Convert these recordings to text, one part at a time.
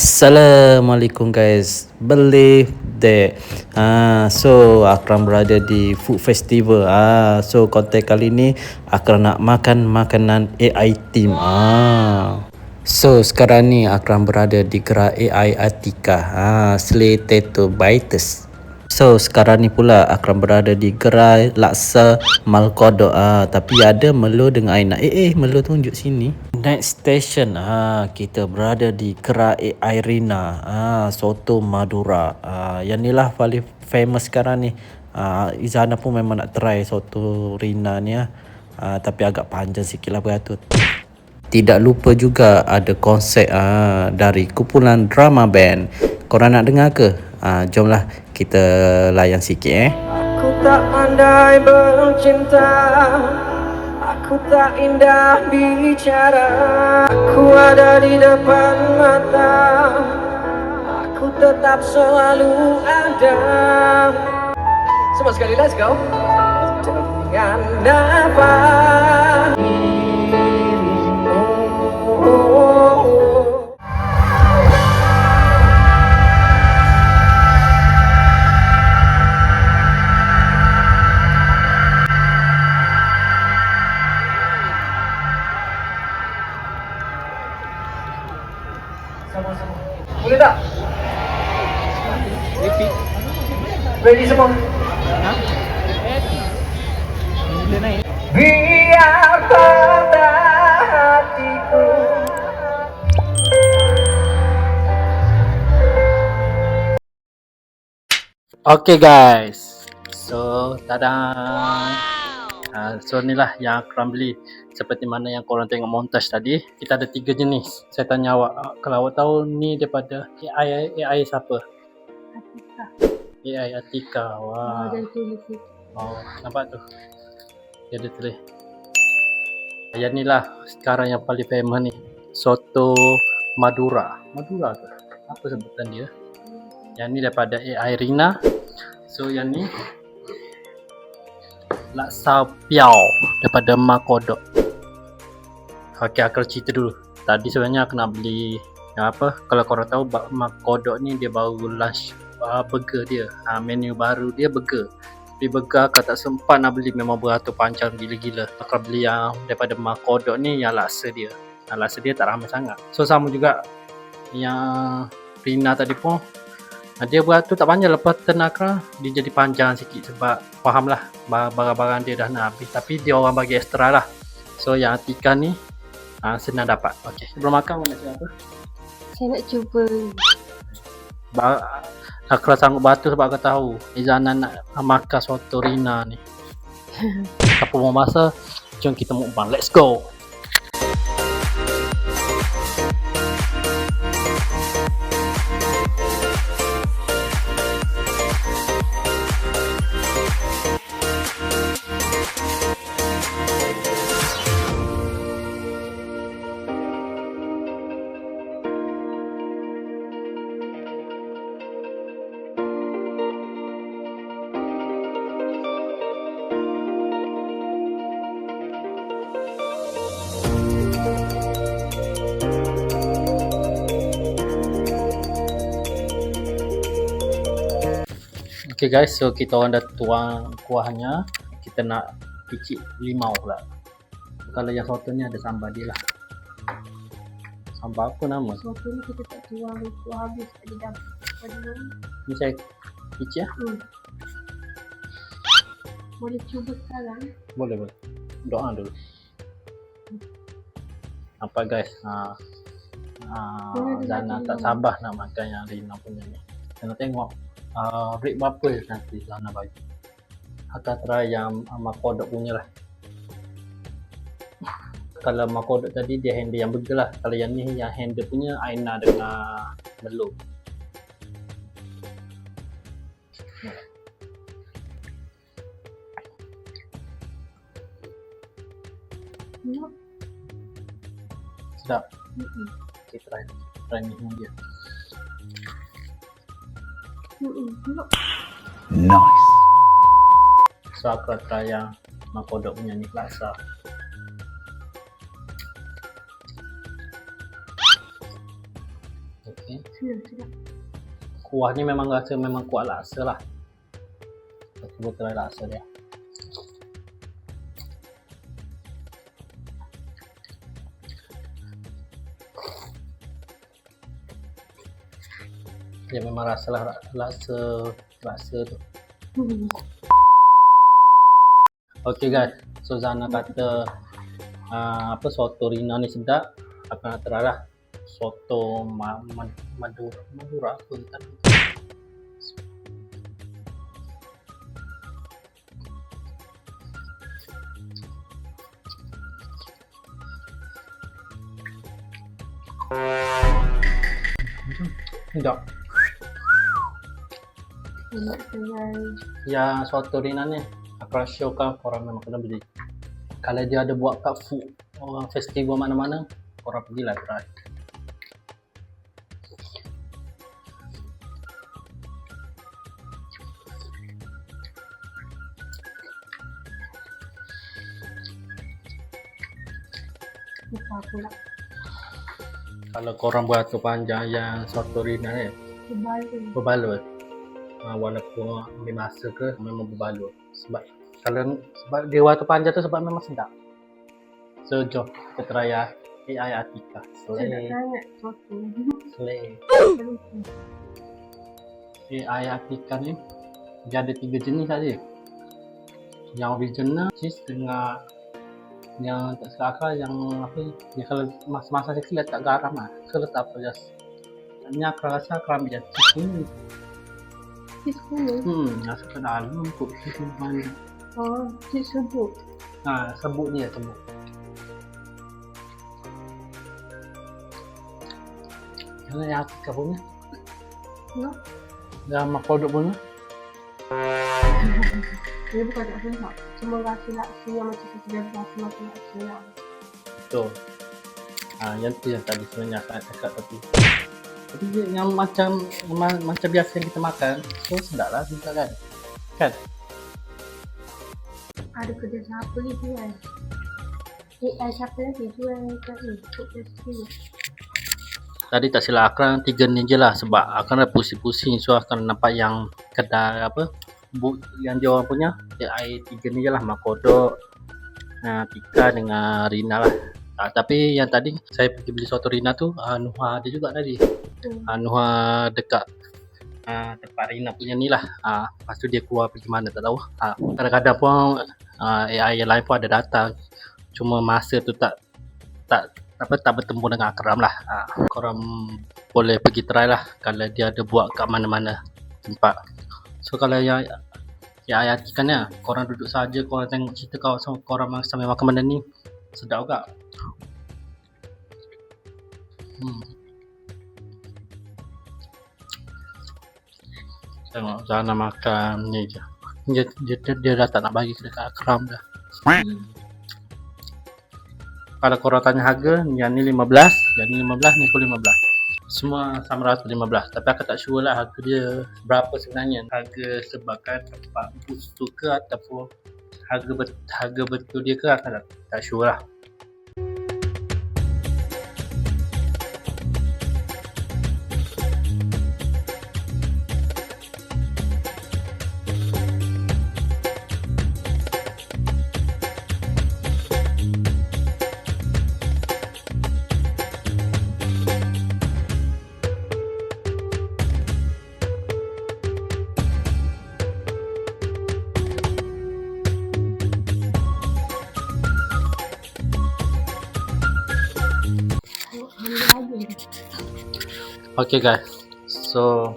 Assalamualaikum guys. Believe that. So Akram berada di food festival. So konten kali ni Akram nak makan makanan AI team. So sekarang ni Akram berada di gerai AI Atika. Slay Tato Bites. So sekarang ni pula Akram berada di gerai laksa Malkodok. Tapi ada Melo dengan Aina. Melo tunjuk sini. Next station, kita berada di gerai Irina, soto Madura. Yang ni lah paling famous sekarang ni. Izana pun memang nak try soto Rina ni. Tapi agak panjang sikit lah beratur. Tidak lupa juga ada konsep dari kumpulan drama band. Korang nak dengar ke? Jomlah kita layan sikit. Aku tak pandai bercinta, aku tak indah bicara, aku ada di depan mata, aku tetap selalu ada. Semua sekali, let's go. Dengan nafas sama-sama. Boleh tak? Repeat. Ready semua? Biar pada hatiku. Okay guys. So tada. So inilah yang Akram beli. Seperti mana yang korang tengok montage tadi, kita ada 3 jenis. Saya tanya awak, kalau awak tahu ni daripada AI siapa? Atika. AI Atika. Wah. Dan tulis itu. Oh, nampak tu. Dia ada tulis. Yang ni lah sekarang yang paling famous ni. Soto Madura. Madura ke? Apa sebutan dia? Yang ni daripada AI Rina. So yang ni laksa piao daripada Makodok. Okay, aku cerita dulu. Tadi sebenarnya aku nak beli yang apa? Kalau korang tahu Makodok ni dia baru launch burger dia. Menu baru dia burger. Tapi burger aku tak sempat nak beli, memang beratur panjang gila-gila. Aku beli yang daripada Makodok ni yang laksa dia. Laksa dia tak ramai sangat. So sama juga yang Rina tadi pun. Dia beratur tak panjang, lepas tenakra dia jadi panjang sikit sebab faham lah barang-barang dia dah nak habis. Tapi dia orang bagi ekstra lah. So yang Atika ni senang dapat. Okay, sebelum makan nak cakap apa? Saya nak cuba. Akra sanggup batu sebab aku tahu Izana nak makan soto Rina ni. Apa mau masa, jom kita mukbang. Let's go. Okay guys, so kita orang dah tuang kuahnya. Kita nak picit limau pula. Kalau yang soto ni ada sambal dia lah. Sambal apa nama? Soto ni kita tak tuang kuah habis tadi dah. Ni saya picit lah. Boleh cuba sekarang. Boleh. Doa dulu. Nampak guys, Zana tak sabar nak makan yang Rina punya ni. Kita tengok rate berapa nanti Zana bagi. Akan try yang Makodok punya lah. Kalau Makodok tadi dia handle yang burger lah. Kalau yang ni yang handle punya Aina dengan Melo. Sedap. Okay, try ni dia. Nice. So aku try yang Makodok punya ni laksa. Okay. Sedap. Kuah ni memang rasa memang kuah laksa lah. Kita cuba try laksa dia. Dia memang rasa lah laksa tu. Okay guys, so Zana kata soto Rina ni sedap. Aku nak try lah soto Madura apa kan. Sedap. Enak dengan Yang soto Rina ni aku rasa kan korang memang kena beli. Kalau dia ada buat kat food festival mana-mana, korang pergilah try. lupa pula. Kalau korang buat tu panjang yang soto Rina ni Kebalik. berbaloi. Walaupun ambil masa ke memang berbaloi. Sebab dia waktu panjang tu sebab memang sedap. So jom kita try ya AI Atika. Sedap sangat soto. Slay. AI Atika ni dia ada 3 jenis saja. Yang original cheese dengan yang tak silap akal yang apa dia kalau masa-masa kecil letak garam lah. So letak apa just. Ni aku rasa aku ambil yang cheese ni. Cheese kuning. Rasa ke dalam kot cheese ni mana. Oh, cheese sebut. Sebut dia sebut. Yang yang Atika punya. No? Yang produk punya. Dia bukan tak sedap. Cuma rasa laksa yang macam kita rasa macam laksa yang. Betul. Yang tu yang tadi sebenarnya saya cakap tapi dia yang macam biasa yang kita makan, so sedap lah juga kan? Kan? Ada kerja siapa ni jual? Siapa lagi jual kat ni? Food festival. Tadi tak silap Akram 3 ni je lah sebab Akram dah pusing-pusing, so akan nampak yang kedai apa yang dia orang punya air 3 ni je lah, Makodok, Tika dengan Rina lah. Tapi yang tadi saya pergi beli soto Rina tu Nuha ada juga tadi. Nuha dekat tempat Rina punya ni lah. Lepas tu dia keluar pergi mana tak tahu. Kadang-kadang pun AI yang lain pun ada datang, cuma masa tu tak bertemu dengan Akram lah. Korang boleh pergi try lah kalau dia ada buat kat mana-mana tempat. So kalau yang ayat ikan ni, korang duduk saja, korang tengok cerita kawasan, korang sambil makan benda ni sedap juga. Tengok Zana makan ni je. Dia dah tak nak bagi dekat Akram dah. Kalau korang tanya harga, yang ni 15, yang ni 15, ni pun 15. Semua sama rata 15. Tapi aku tak sure lah harga dia berapa sebenarnya. Harga sebabkan tempat boots tu ke ataupun harga betul dia ke, aku tak sure lah. Okay guys, so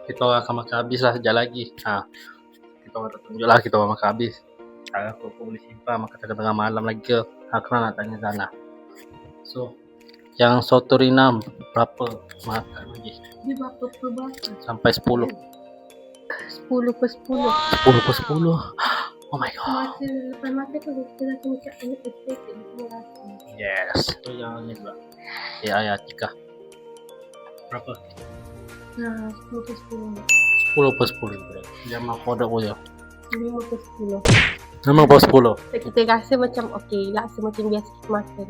kita akan makan habis lah sekejap lagi. Kita orang tunjuk lah kita orang makan habis. Aku boleh simpan makan tengah-tengah malam lagi ke. Aku nak tanya Zana. So yang soto Rina berapa makan lagi? Dia berapa per berapa? Sampai 10. 10 per 10. 10 per 10. Oh my god. Masa lepas makan tu kita rasa macam ada perspektif semua rasa. Yes. So yang ni pula ayat Atika berapa? 10 per 10. 10 per 10. Dia mah produk punya 5 per 10. 5 per 10. Kita rasa macam okey, laksa macam biasa kita makan.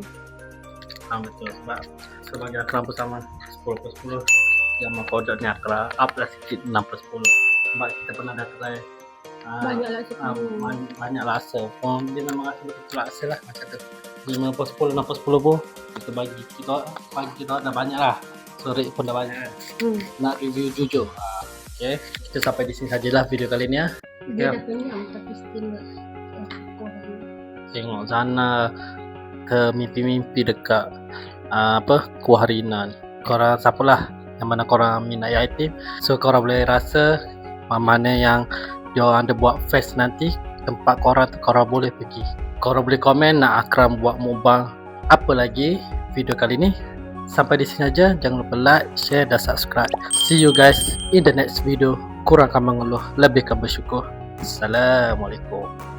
Betul sebab sebagai Akram bersama 10 per 10 Yang kodok ni Akra up lah sikit 6 per 10 sebab kita pernah dah try Banyaklah sepuluh. banyak rasa pun dia memang rasa betul rasa lah macam tu 5 per 10 6 per 10 pun kita bagi kita dah banyak lah, so rate pun dah banyak kan. Nak review jujur. Okay, kita sampai di sini sajalah video kali ni ya. Dia dah kenyang tapi still Tengok sana ke mimpi-mimpi dekat Kuah Rina ni. Korang siapalah yang mana korang minat item, so korang boleh rasa mana yang diorang ada buat fest nanti, tempat korang tu korang boleh pergi. Korang boleh komen nak Akram buat mukbang apa lagi video kali ni. Sampai di sini aja, jangan lupa like, share dan subscribe. See you guys in the next video. Kurangkan mengeluh, lebihkan bersyukur. Assalamualaikum.